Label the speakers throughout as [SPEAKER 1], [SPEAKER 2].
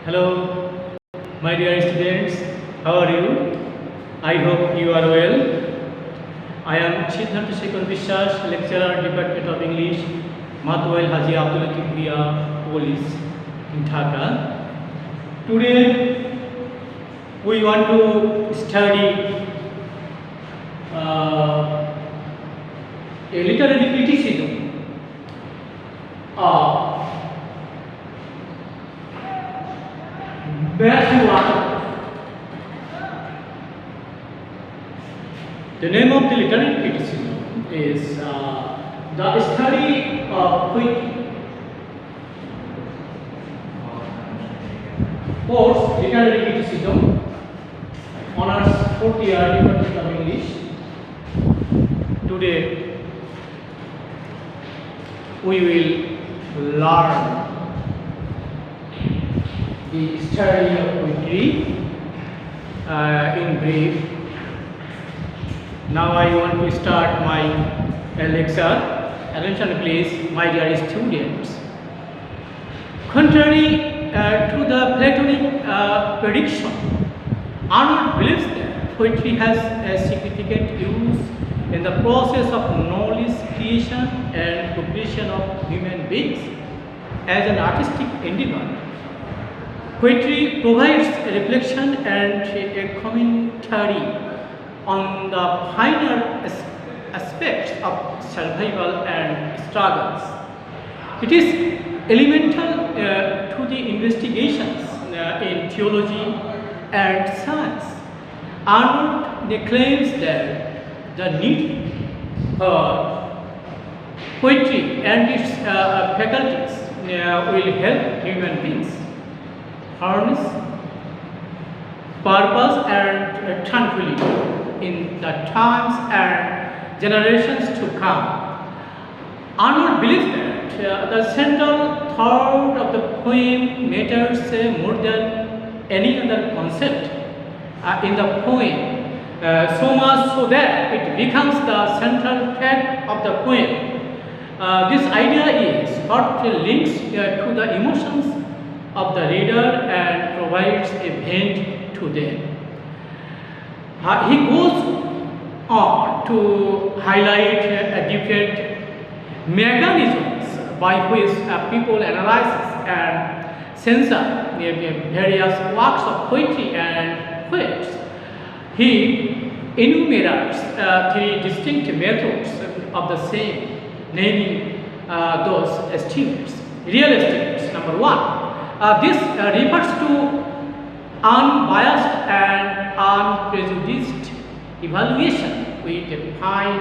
[SPEAKER 1] Hello, my dear students. How are you? I hope you are well. I am Siddharth Shekhar Vishwas, lecturer, Department of English, Matwail Haji Abdul Kibriya Police in Dhaka. Today, we want to study a literary criticism of Matthew Arnold. The name of the literary criticism is the study of poetry. Course Literary Criticism, honors 4th year, Department of English. Today we will learn the study of poetry in brief. Now I want to start my lecture. Attention please, my dear students. Contrary to the Platonic prediction, Arnold believes that poetry has a significant use in the process of knowledge creation and progression of human beings as an artistic endeavor. Poetry provides a reflection and a commentary on the finer aspects of survival and struggles. It is elemental to the investigations in theology and science. Arnold claims that the need for poetry and its faculties will help human beings harness purpose and tranquility in the times and generations to come. Arnold believes that the central thought of the poem matters more than any other concept in the poem, so much so that it becomes the central fact of the poem. This idea is what links to the emotions of the reader and provides a vent to them. He goes on to highlight different mechanisms by which people analyze and censor various works of poetry and poets. He enumerates three distinct methods of the same, naming those estimates. Real estimates, number one. This refers to unbiased and unprejudiced evaluation with a fine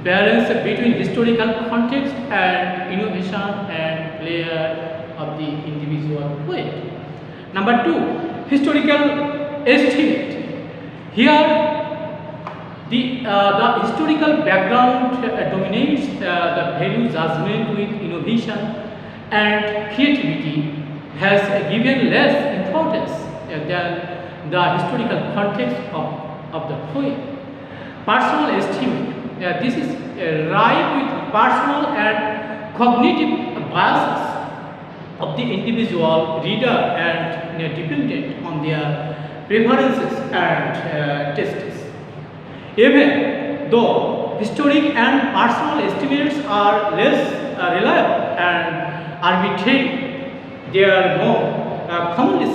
[SPEAKER 1] balance between historical context and innovation and flair of the individual poet. Number two, historical estimate. Here, the historical background dominates the value judgment with innovation and creativity has given less importance than the historical context of the poem. Personal estimate. This is ripe with personal and cognitive biases of the individual reader and dependent on their preferences and tastes. Even though historic and personal estimates are less reliable and arbitrary, they are more commonly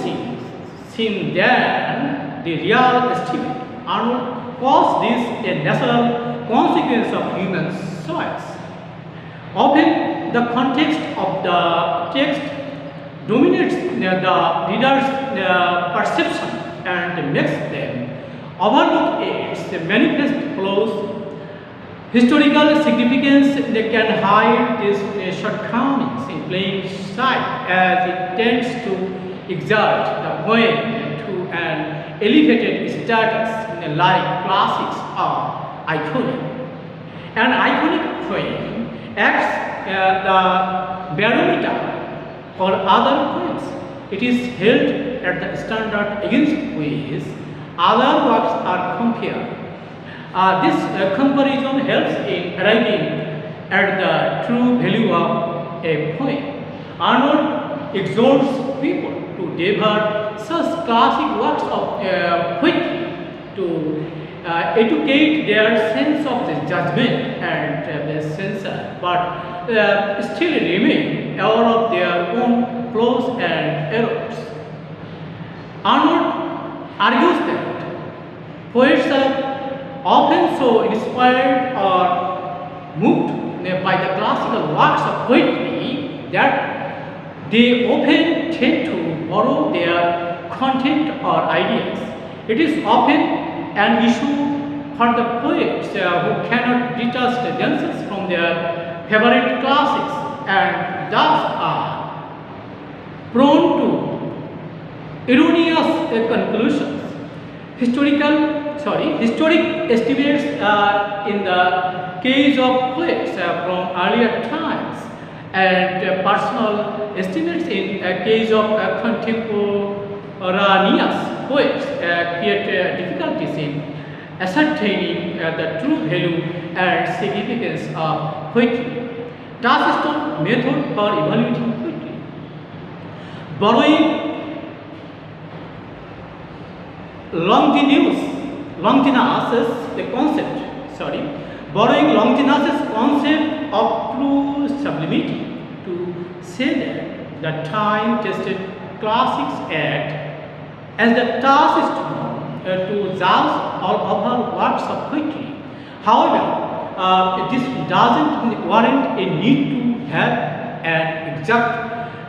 [SPEAKER 1] seen than the real estimate. Arnold calls this a natural consequence of human choice. Often, the context of the text dominates the reader's perception and makes them overlook its manifest flaws. Historical significance can hide these shortcomings in plain sight as it tends to exalt the poem to an elevated status like classics or iconic. An iconic poem acts the barometer for other poems. It is held at the standard against which other works are compared. This comparison helps in arriving at the true value of a poem. Arnold exhorts people to devour such classic works of poetry to educate their sense of the judgment and the censor, but still remain aware of their own flaws and errors. Arnold argues that poets are often so inspired or moved by the classical works of poetry that they often tend to borrow their content or ideas. It is often an issue for the poets who cannot detach themselves from their favorite classics and thus are prone to erroneous conclusions. Historic estimates in the case of poets from earlier times and personal estimates in case of contemporaneous poets create difficulties in ascertaining the true value and significance of poetry. Touchstone method for evaluating poetry. Borrowing Longinus's concept of true sublimity to say that the time-tested classics act as the touchstone to judge all other works of poetry. However, this doesn't warrant a need to have an exact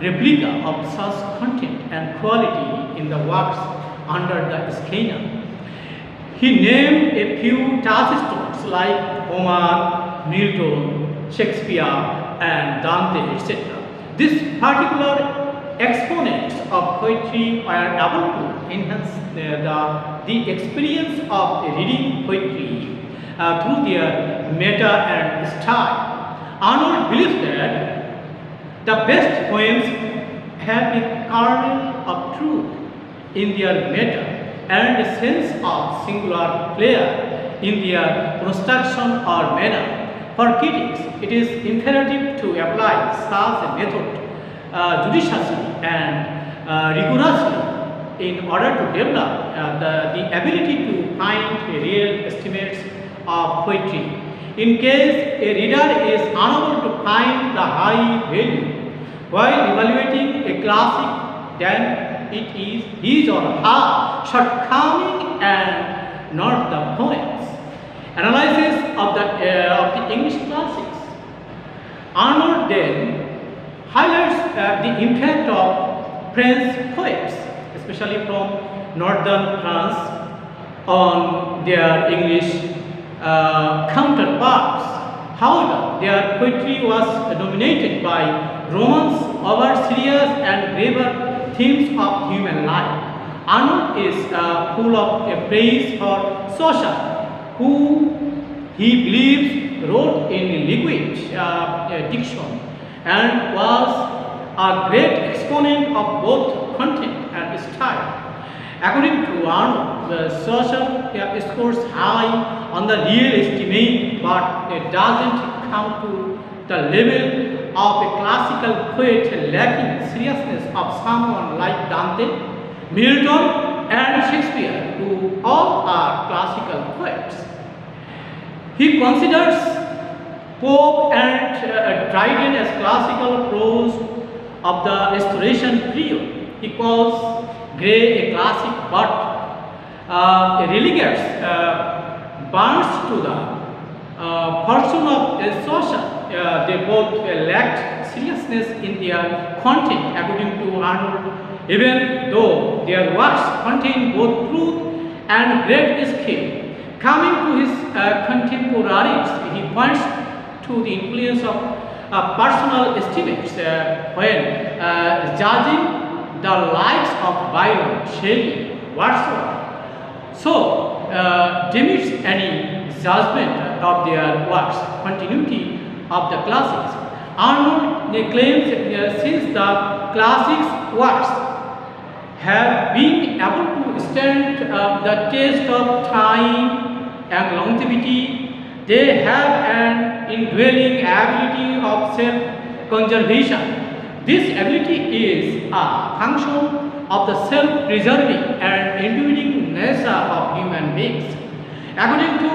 [SPEAKER 1] replica of such content and quality in the works under the scanner. He named a few touchstones like Homer, Milton, Shakespeare, and Dante, etc. These particular exponents of poetry are able to enhance the experience of reading poetry through their meta and style. Arnold believes that the best poems have a kernel of truth in their meta and a sense of singular flair in their construction or manner. For critics, it is imperative to apply such a method judiciously and rigorously in order to develop the ability to find real estimates of poetry. In case a reader is unable to find the high value while evaluating a classic, then it is his or her shortcoming and not the poem's. Analysis of the English classics. Arnold then highlights the impact of French poets, especially from northern France, on their English counterparts. However, their poetry was dominated by romance over serious and graver themes of human life. Arnold is full of praise for Chaucer, who he believes wrote in liquid diction and was a great exponent of both content and style. According to Arnold, Chaucer scores high on the real estimate, but it doesn't come to the level of a classical poet lacking seriousness of someone like Dante, Milton, and Shakespeare, who all are classical poets. He considers Pope and Dryden as classical prose of the Restoration period. He calls Gray a classic, but relegates Burns to the person of Chaucer. They both lacked seriousness in their content, according to Arnold, even though their works contain both truth and great skill. Coming to his contemporaries, he points to the influence of personal estimates when judging the likes of Byron, Shelley, Wordsworth. So, demits any judgment of their works, continuity of the classics. Arnold claims since the classics works have been able to stand the test of time and longevity, they have an indwelling ability of self-conservation. This ability is a function of the self-preserving and enduring nature of human beings. According to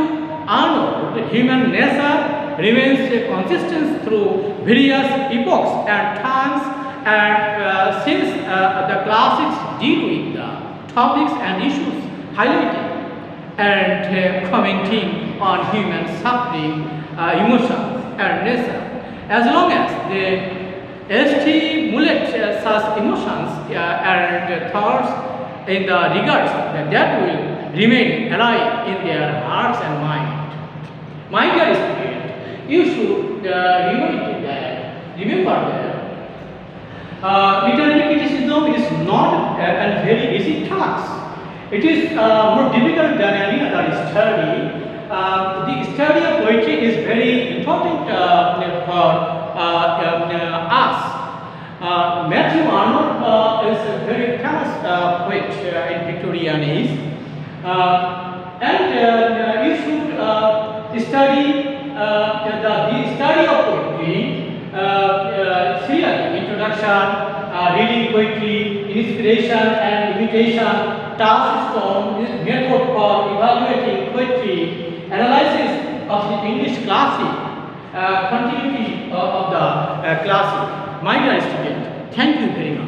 [SPEAKER 1] Arnold, human nature remains consistent through various epochs and times, and since the classics deal with the topics and issues highlighting and commenting on human suffering, emotions, and nature, as long as they stimulate such emotions and thoughts in the regards that will remain alive in their hearts and mind. My dear student, you should remember that literary criticism is not a very easy task. It is more difficult than any other study. The study of poetry is very important for us. Matthew Arnold is a very famous poet in Victorian age, and you should study the study of poetry. Seriously, introduction, reading poetry, inspiration and imitation, touchstone is method for evaluating poetry, analysis of the English classic, continuity of the classic. My dear student, thank you very much.